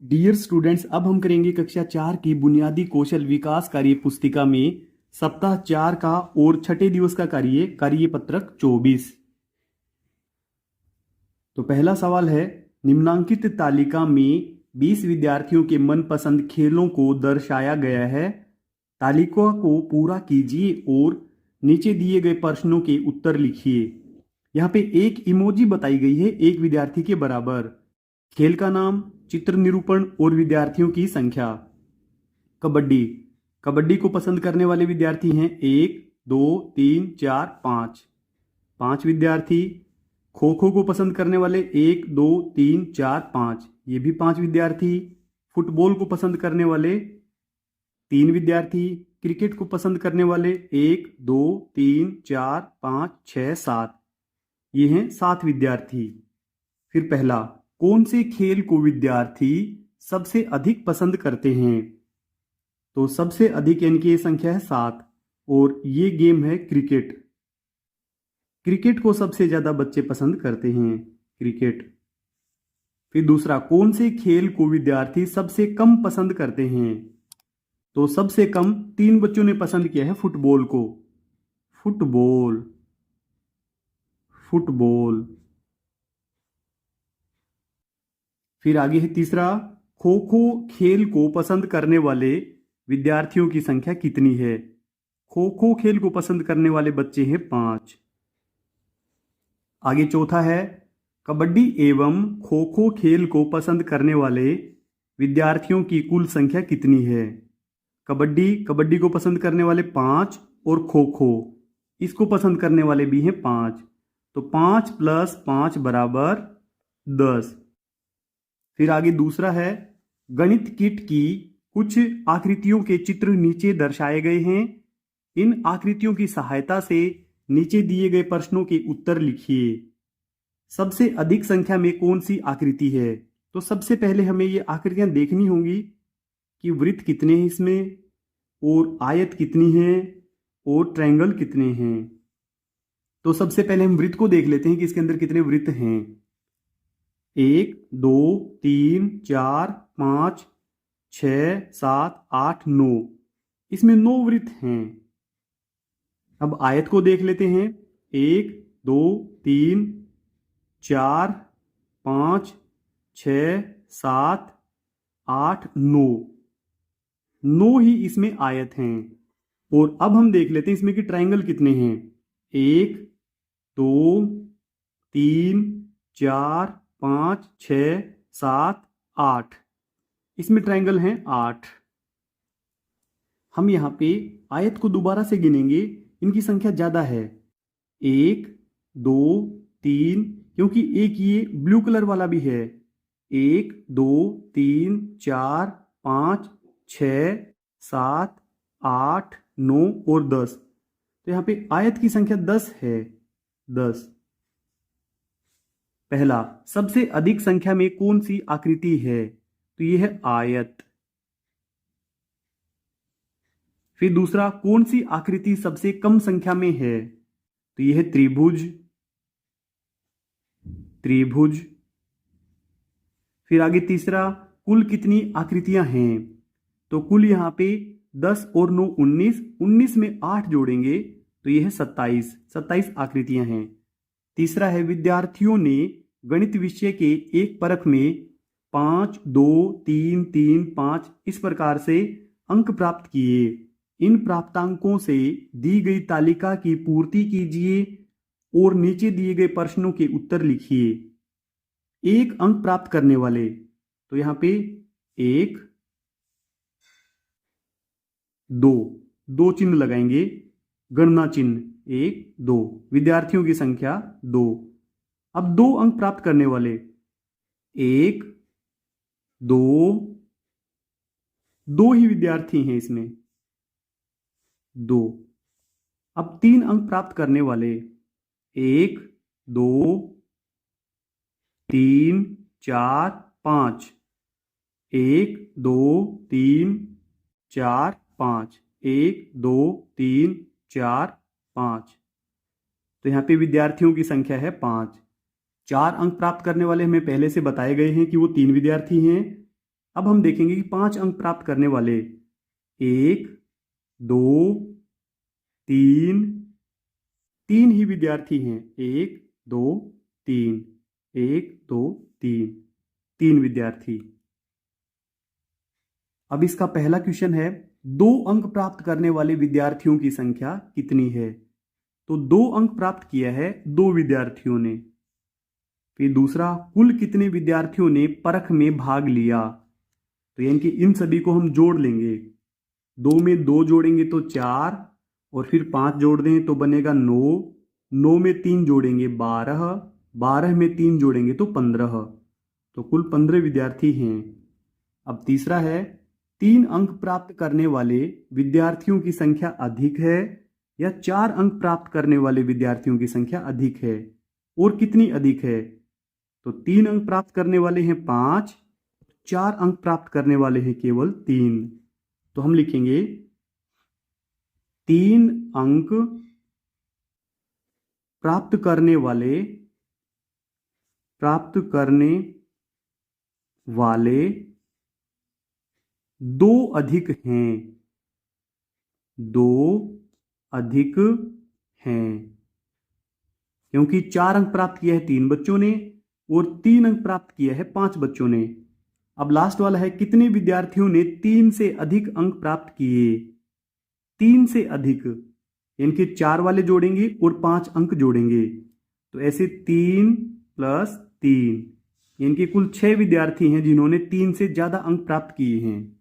Dear students, अब हम करेंगे कक्षा 4 की बुनियादी कौशल विकास कार्य पुस्तिका में सप्ताह 4 का और छठे दिवस का कार्य पत्रक 24। तो पहला सवाल है, निम्नांकित तालिका में 20 विद्यार्थियों के मनपसंद खेलों को दर्शाया गया है। तालिका को पूरा कीजिए और नीचे दिए गए प्रश्नों के उत्तर लिखिए। यहाँ पे एक इमोजी बताई गई है एक विद्यार्थी के बराबर। खेल का नाम, चित्र निरूपण और विद्यार्थियों की संख्या। कबड्डी। कबड्डी को पसंद करने वाले विद्यार्थी हैं 1, 2, 3, 4, 5। 5 विद्यार्थी। खो खो को पसंद करने वाले 1, 2, 3, 4, 5। ये भी 5 विद्यार्थी। फुटबॉल को पसंद करने वाले 3 विद्यार्थी। क्रिकेट को पसंद करने वाले 1, 2, 3, 4, 5, 6, 7। ये हैं 7 विद्यार्थी। फिर पहला, कौन से खेल को विद्यार्थी सबसे अधिक पसंद करते हैं? तो सबसे अधिक यानी कि ये संख्या है 7 और ये गेम है क्रिकेट। क्रिकेट को सबसे ज्यादा बच्चे पसंद करते हैं, क्रिकेट। फिर दूसरा, कौन से खेल को विद्यार्थी सबसे कम पसंद करते हैं? तो सबसे कम 3 बच्चों ने पसंद किया है फुटबॉल को। Football, football. फिर आगे है तीसरा, खो खो खेल को पसंद करने वाले विद्यार्थियों की संख्या कितनी है? खो खो खेल को पसंद करने वाले बच्चे हैं 5। आगे चौथा है, कबड्डी एवं खो खो खेल को पसंद करने वाले विद्यार्थियों की कुल संख्या कितनी है? कबड्डी को पसंद करने वाले 5 और खो खो इसको पसंद करने वाले भी हैं 5। तो 5 + 5 = 10। फिर आगे दूसरा है, गणित किट की कुछ आकृतियों के चित्र नीचे दर्शाए गए हैं। इन आकृतियों की सहायता से नीचे दिए गए प्रश्नों के उत्तर लिखिए। सबसे अधिक संख्या में कौन सी आकृति है? तो सबसे पहले हमें ये आकृतियां देखनी होंगी कि वृत्त कितने हैं इसमें, और आयत कितनी है, और ट्रायंगल कितने हैं। तो सबसे पहले हम वृत्त को देख लेते हैं कि इसके अंदर कितने वृत्त हैं। 1, 2, 3, 4, 5, 6, 7, 8, 9। इसमें 9 वृत्त हैं। अब आयत को देख लेते हैं। 1, 2, 3, 4, 5, 6, 7, 8, 9। 9 ही इसमें आयत हैं। और अब हम देख लेते हैं इसमें कि ट्रायंगल कितने हैं। 1, 2, 3, 4, 5, 6, 7, 8। इसमें ट्रायंगल हैं 8। हम यहां पे आयत को दोबारा से गिनेंगे, इनकी संख्या ज्यादा है। 1, 2, 3, क्योंकि एक ये ब्लू कलर वाला भी है। 1, 2, 3, 4, 5, 6, 7, 8, 9 और 10। तो यहां पे आयत की संख्या 10 है। 10। पहला, सबसे अधिक संख्या में कौन सी आकृति है? तो यह है आयत। फिर दूसरा, कौन सी आकृति सबसे कम संख्या में है? तो यह है त्रिभुज। त्रिभुज। फिर आगे तीसरा, कुल कितनी आकृतियां हैं? तो कुल यहां पे 10 और 9 19। 19 में 8 जोड़ेंगे तो यह है 27। 27 आकृतियां हैं। तीसरा है, विद्यार्थियों ने गणित विषय के एक परख में 5, 2, 3, 3, 5 इस प्रकार से अंक प्राप्त किए। इन प्राप्तांकों से दी गई तालिका की पूर्ति कीजिए और नीचे दिए गए प्रश्नों के उत्तर लिखिए। एक अंक प्राप्त करने वाले, तो यहां पे 1, 2, 2 चिन्ह लगाएंगे, गणना चिन्ह 1, 2। विद्यार्थियों की संख्या 2। अब 2 अंक प्राप्त करने वाले 1, 2, 2 ही विद्यार्थी हैं इसमें, 2। अब 3 अंक प्राप्त करने वाले 1, 2, 3, 4, 5। 1, 2, 3, 4, 5। 1, 2, 3, 4, 5। तो यहां पे विद्यार्थियों की संख्या है 5। 4 अंक प्राप्त करने वाले हमें पहले से बताए गए हैं कि वो 3 विद्यार्थी हैं। अब हम देखेंगे कि 5 अंक प्राप्त करने वाले 1, 2, 3, 3 ही विद्यार्थी हैं। 1, 2, 3, 1, 2, 3, 3 विद्यार्थी। अब इसका पहला क्वेश्चन है 2 अंक प्राप्त करने वाले विद्यार्थियों की संख्या कितनी है। तो 2 अंक प्राप्त किया है 2 विद्यार्थियों ने। फिर दूसरा, कुल कितने विद्यार्थियों ने परख में भाग लिया। तो यानी कि इन सभी को हम जोड़ लेंगे। 2 में 2 जोड़ेंगे तो 4, और फिर 5 जोड़ दें तो बनेगा 9, 9 में 3 जोड़ेंगे 12, 12 में 3 जोड़ेंगे तो 15, तो कुल 15 विद्यार्थी हैं। अब तीसरा है 3 अंक प्राप्त करने वाले विद्यार्थियों की संख्या अधिक है या 4 अंक प्राप्त करने वाले विद्यार्थियों की संख्या अधिक है, और कितनी अधिक है। तो 3 अंक प्राप्त करने वाले हैं 5, 4 अंक प्राप्त करने वाले हैं केवल 3। तो हम लिखेंगे 3 अंक प्राप्त करने वाले 2 अधिक हैं, 2 अधिक हैं, क्योंकि 4 अंक प्राप्त किया है 3 बच्चों ने और 3 अंक प्राप्त किया है 5 बच्चों ने। अब लास्ट वाला है कितने विद्यार्थियों ने 3 से अधिक अंक प्राप्त किए। 3 से अधिक यानी कि 4 वाले जोड़ेंगे और 5 अंक जोड़ेंगे, तो ऐसे 3 + 3 यानी कि कुल 6 विद्यार्थी हैं जिन्होंने 3 से ज्यादा अंक प्राप्त किए हैं।